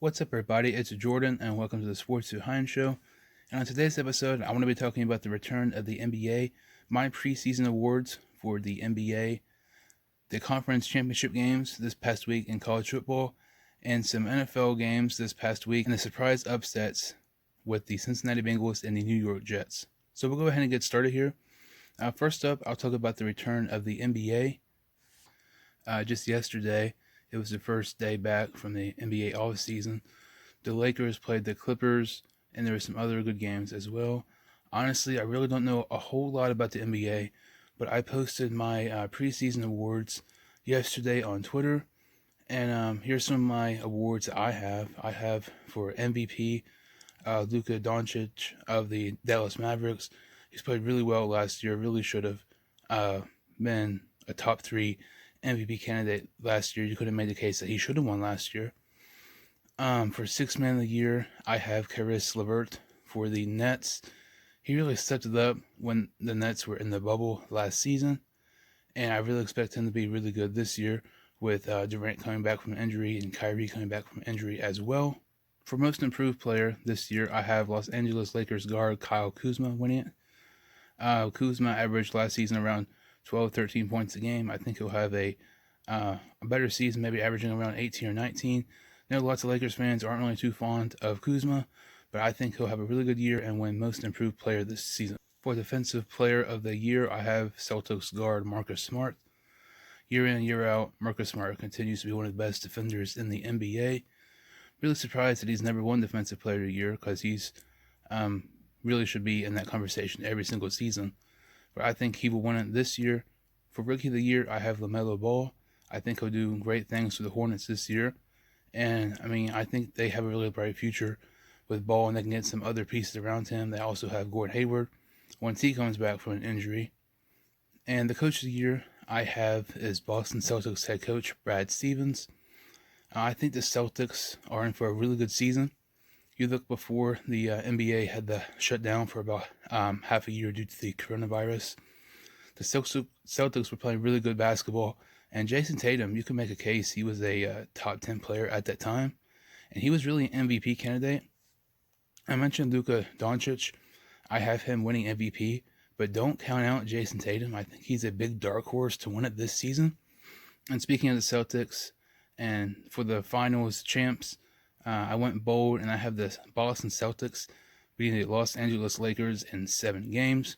What's up, everybody? It's Jordan, and welcome to the Sportsdudeheinz Show. And on today's episode, I want to be talking about the return of the NBA, my preseason awards for the NBA, the conference championship games this past week in college football, and some NFL games this past week, and the surprise upsets with the Cincinnati Bengals and the New York Jets. So we'll go ahead and get started here. First up, I'll talk about the return of the NBA. Just yesterday, it was the first day back from the NBA offseason. The Lakers played the Clippers, and there were some other good games as well. Honestly, I really don't know a whole lot about the NBA, but I posted my preseason awards yesterday on Twitter, and here's some of my awards that I have. I have for MVP, Luka Doncic of the Dallas Mavericks. He's played really well last year, really should have been a top 3 MVP candidate last year. You could have made the case that he should have won last year. For Sixth Man of the Year, I have Caris LeVert for the Nets. He really stepped it up when the Nets were in the bubble last season, and I really expect him to be really good this year with Durant coming back from injury and Kyrie coming back from injury as well. For Most Improved Player this year, I have Los Angeles Lakers guard Kyle Kuzma winning it. Kuzma averaged last season around 12, 13 points a game. I think he'll have a better season, maybe averaging around 18 or 19. I know lots of Lakers fans aren't really too fond of Kuzma, but I think he'll have a really good year and win Most Improved Player this season. For Defensive Player of the Year, I have Celtics guard Marcus Smart. Year in and year out, Marcus Smart continues to be one of the best defenders in the NBA. Really surprised that he's never won Defensive Player of the Year, because he's really should be in that conversation every single season. But I think he will win it this year. For Rookie of the Year, I have LaMelo Ball. I think he'll do great things for the Hornets this year. And, I think they have a really bright future with Ball, and they can get some other pieces around him. They also have Gordon Hayward once he comes back from an injury. And the Coach of the Year I have is Boston Celtics head coach Brad Stevens. I think the Celtics are in for a really good season. You look before the NBA had the shutdown for about half a year due to the coronavirus. The Celtics were playing really good basketball, and Jason Tatum, you can make a case he was a top 10 player at that time, and he was really an MVP candidate. I mentioned Luka Doncic. I have him winning MVP, but don't count out Jason Tatum. I think he's a big dark horse to win it this season. And speaking of the Celtics, and for the finals champs, I went bold, and I have the Boston Celtics beating the Los Angeles Lakers in 7 games.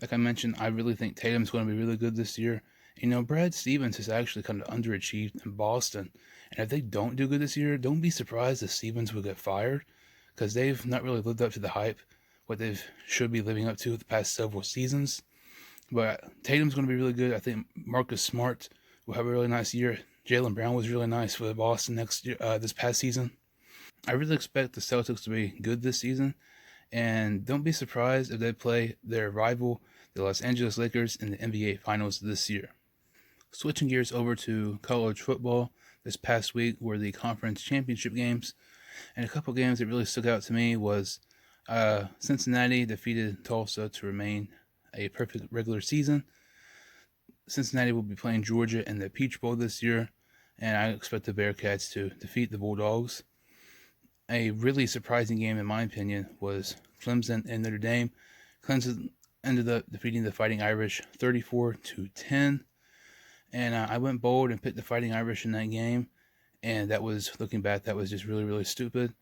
Like I mentioned, I really think Tatum's going to be really good this year. Brad Stevens has actually kind of underachieved in Boston. And if they don't do good this year, don't be surprised if Stevens will get fired, because they've not really lived up to the hype, what they should be living up to the past several seasons. But Tatum's going to be really good. I think Marcus Smart will have a really nice year. Jaylen Brown was really nice for Boston this past season. I really expect the Celtics to be good this season, and don't be surprised if they play their rival, the Los Angeles Lakers, in the NBA Finals this year. Switching gears over to college football, this past week were the conference championship games, and a couple games that really stuck out to me was Cincinnati defeated Tulsa to remain a perfect regular season. Cincinnati will be playing Georgia in the Peach Bowl this year, and I expect the Bearcats to defeat the Bulldogs. A really surprising game, in my opinion, was Clemson and Notre Dame. Clemson ended up defeating the Fighting Irish 34-10. And I went bold and picked the Fighting Irish in that game. And that was, looking back, that was just really, really stupid.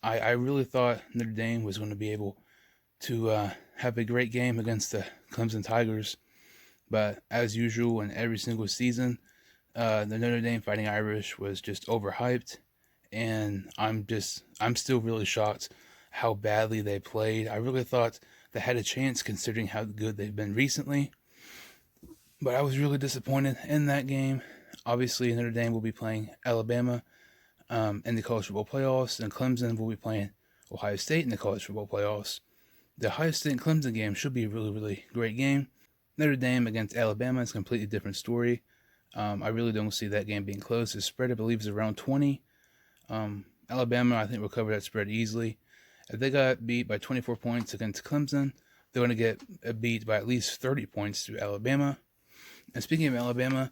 I really thought Notre Dame was going to be able to have a great game against the Clemson Tigers. But as usual in every single season, the Notre Dame Fighting Irish was just overhyped. And I'm still really shocked how badly they played. I really thought they had a chance considering how good they've been recently. But I was really disappointed in that game. Obviously, Notre Dame will be playing Alabama in the college football playoffs, and Clemson will be playing Ohio State in the college football playoffs. The Ohio State and Clemson game should be a really, really great game. Notre Dame against Alabama is a completely different story. I really don't see that game being close. The spread, I believe, is around 20. Alabama, I think, will cover that spread easily. If they got beat by 24 points against Clemson, they're going to get beat by at least 30 points to Alabama. And speaking of Alabama,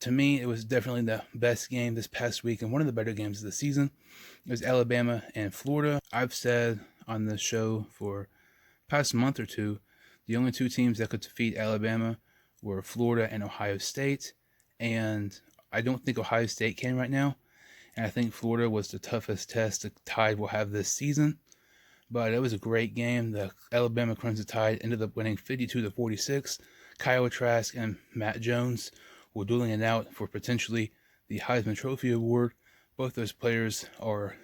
to me, it was definitely the best game this past week and one of the better games of the season. It was Alabama and Florida. I've said on the show for past month or two, the only two teams that could defeat Alabama were Florida and Ohio State. And I don't think Ohio State can right now. And I think Florida was the toughest test the Tide will have this season. But it was a great game. The Alabama Crimson Tide ended up winning 52-46. Kyle Trask and Matt Jones were dueling it out for potentially the Heisman Trophy Award. Both those players are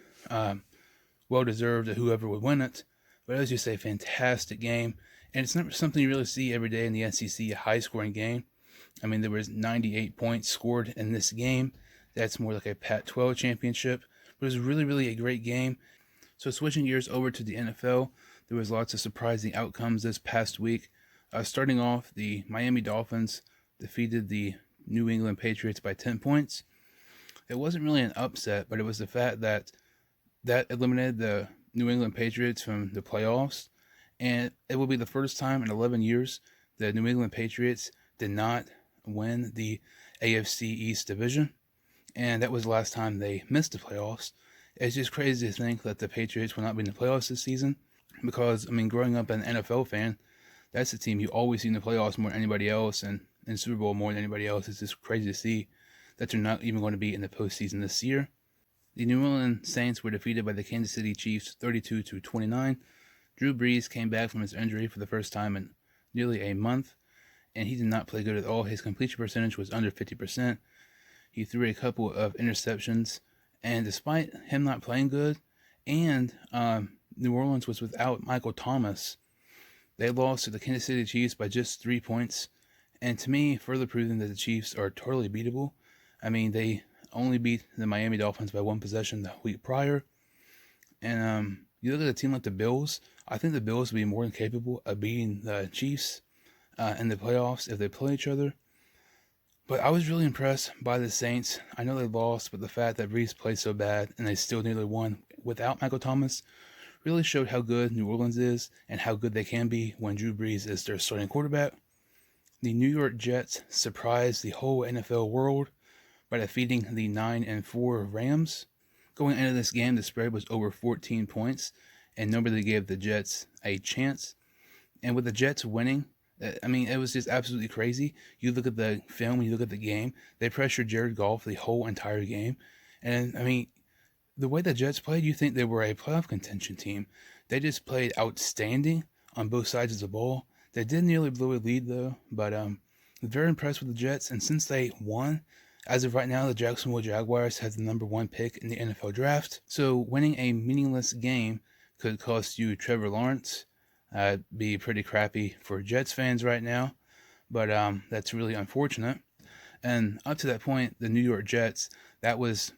well-deserved, whoever would win it. But it was just a fantastic game. And it's not something you really see every day in the SEC, a high-scoring game. I mean, there was 98 points scored in this game. That's more like a Pac-12 championship. But it was really, really a great game. So switching gears over to the NFL, there was lots of surprising outcomes this past week. Starting off, the Miami Dolphins defeated the New England Patriots by 10 points. It wasn't really an upset, but it was the fact that eliminated the New England Patriots from the playoffs. And it will be the first time in 11 years the New England Patriots did not win the AFC East division. And that was the last time they missed the playoffs. It's just crazy to think that the Patriots will not be in the playoffs this season. Because, I mean, growing up an NFL fan, that's the team you always see in the playoffs more than anybody else. And in Super Bowl more than anybody else. It's just crazy to see that they're not even going to be in the postseason this year. The New Orleans Saints were defeated by the Kansas City Chiefs 32-29. Drew Brees came back from his injury for the first time in nearly a month, and he did not play good at all. His completion percentage was under 50%. He threw a couple of interceptions, and despite him not playing good, and New Orleans was without Michael Thomas, they lost to the Kansas City Chiefs by just 3 points. And to me, further proving that the Chiefs are totally beatable. I mean, they only beat the Miami Dolphins by one possession the week prior. And you look at a team like the Bills, I think the Bills will be more than capable of beating the Chiefs in the playoffs if they play each other. But I was really impressed by the Saints. I know they lost, but the fact that Brees played so bad and they still nearly won without Michael Thomas really showed how good New Orleans is and how good they can be when Drew Brees is their starting quarterback. The New York Jets surprised the whole NFL world by defeating the 9-4 Rams. Going into this game, the spread was over 14 points, and nobody gave the Jets a chance. And with the Jets winning, I mean, it was just absolutely crazy. You look at the film, you look at the game, they pressured Jared Goff the whole entire game. And, I mean, the way the Jets played, you think they were a playoff contention team. They just played outstanding on both sides of the ball. They did nearly blow a lead, though, but I'm very impressed with the Jets. And since they won, as of right now, the Jacksonville Jaguars have the number 1 pick in the NFL draft. So winning a meaningless game could cost you Trevor Lawrence. Be pretty crappy for Jets fans right now, but that's really unfortunate. And up to that point, the New York Jets, that was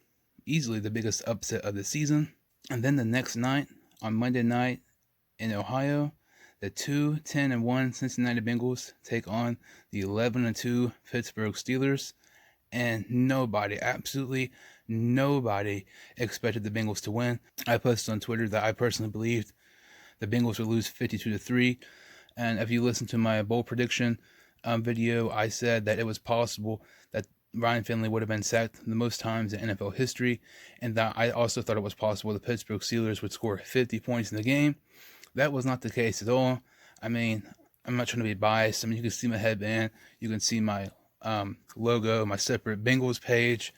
easily the biggest upset of the season. And then the next night, on Monday night in Ohio, the 2-10-1 Cincinnati Bengals take on the 11-2 Pittsburgh Steelers. And nobody, absolutely nobody, expected the Bengals to win. I posted on Twitter that I personally believed the Bengals would lose 52-3. And if you listen to my bold prediction video, I said that it was possible that Ryan Finley would have been sacked the most times in NFL history. And that I also thought it was possible the Pittsburgh Steelers would score 50 points in the game. That was not the case at all. I mean, I'm not trying to be biased. I mean, you can see my headband. You can see my logo, my separate Bengals page.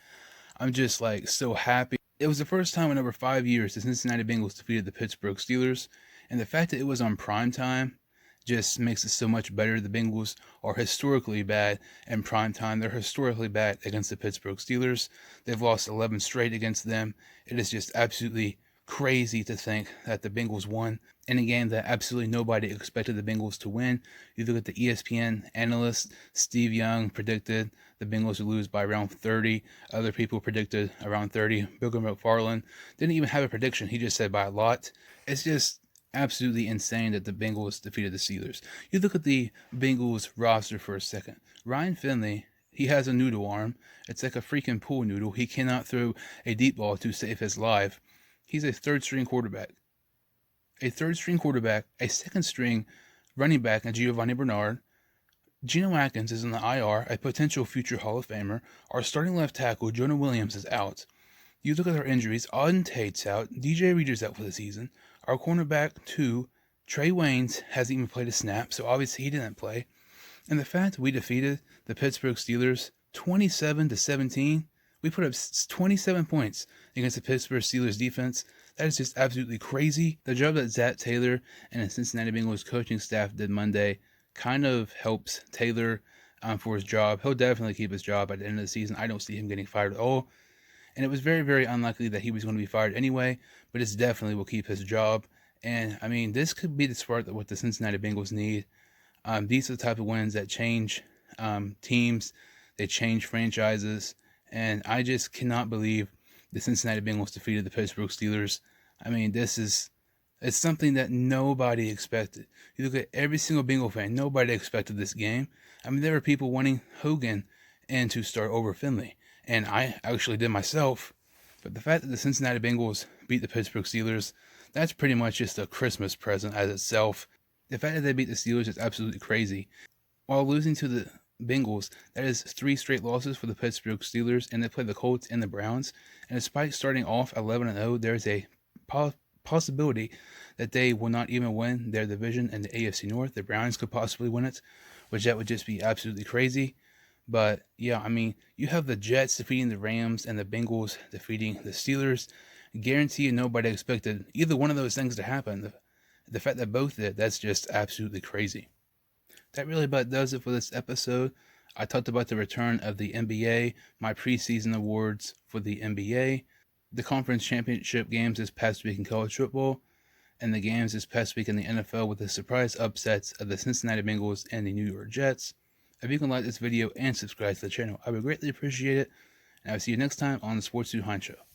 I'm just like so happy. It was the first time in over 5 years the Cincinnati Bengals defeated the Pittsburgh Steelers. And the fact that it was on prime time just makes it so much better. The Bengals are historically bad in prime time. They're historically bad against the Pittsburgh Steelers. They've lost 11 straight against them. It is just absolutely crazy to think that the Bengals won in a game that absolutely nobody expected the Bengals to win. You look at the ESPN analyst, Steve Young predicted the Bengals would lose by around 30. Other people predicted around 30. Bill McFarland didn't even have a prediction. He just said by a lot. It's just absolutely insane that the Bengals defeated the Steelers. You look at the Bengals roster for a second. Ryan Finley, he has a noodle arm. It's like a freaking pool noodle. He cannot throw a deep ball to save his life. He's a third-string quarterback. A second-string running back in Giovanni Bernard, Geno Atkins is in the IR, a potential future Hall of Famer. Our starting left tackle, Jonah Williams, is out. You look at our injuries, Auden Tate's out, DJ Reader's out for the season. Our cornerback, 2, Trey Waynes, hasn't even played a snap, so obviously he didn't play. And the fact we defeated the Pittsburgh Steelers 27-17, we put up 27 points against the Pittsburgh Steelers defense. That is just absolutely crazy. The job that Zach Taylor and the Cincinnati Bengals coaching staff did Monday kind of helps Taylor for his job. He'll definitely keep his job at the end of the season. I don't see him getting fired at all. And it was very, very unlikely that he was going to be fired anyway, but this definitely will keep his job. And, I mean, this could be the spark that what the Cincinnati Bengals need. These are the type of wins that change teams, they change franchises, and I just cannot believe the Cincinnati Bengals defeated the Pittsburgh Steelers. I mean, it's something that nobody expected. You look at every single Bengal fan, nobody expected this game. I mean, there were people wanting Hogan and to start over Finley, and I actually did myself. But the fact that the Cincinnati Bengals beat the Pittsburgh Steelers, that's pretty much just a Christmas present as itself. The fact that they beat the Steelers is absolutely crazy. While losing to the Bengals, that is 3 straight losses for the Pittsburgh Steelers, and they play the Colts and the Browns. And despite starting off 11-0, there's a possibility that they will not even win their division in the AFC North. The Browns could possibly win it, which that would just be absolutely crazy. But yeah, I mean, you have the Jets defeating the Rams and the Bengals defeating the Steelers. Guarantee you nobody expected either one of those things to happen. The fact that both did, that's just absolutely crazy. That really about does it for this episode. I talked about the return of the NBA, my preseason awards for the NBA, the conference championship games this past week in college football, and the games this past week in the NFL with the surprise upsets of the Cincinnati Bengals and the New York Jets. If you can like this video and subscribe to the channel, I would greatly appreciate it. And I'll see you next time on the Sportsdudeheinz Show.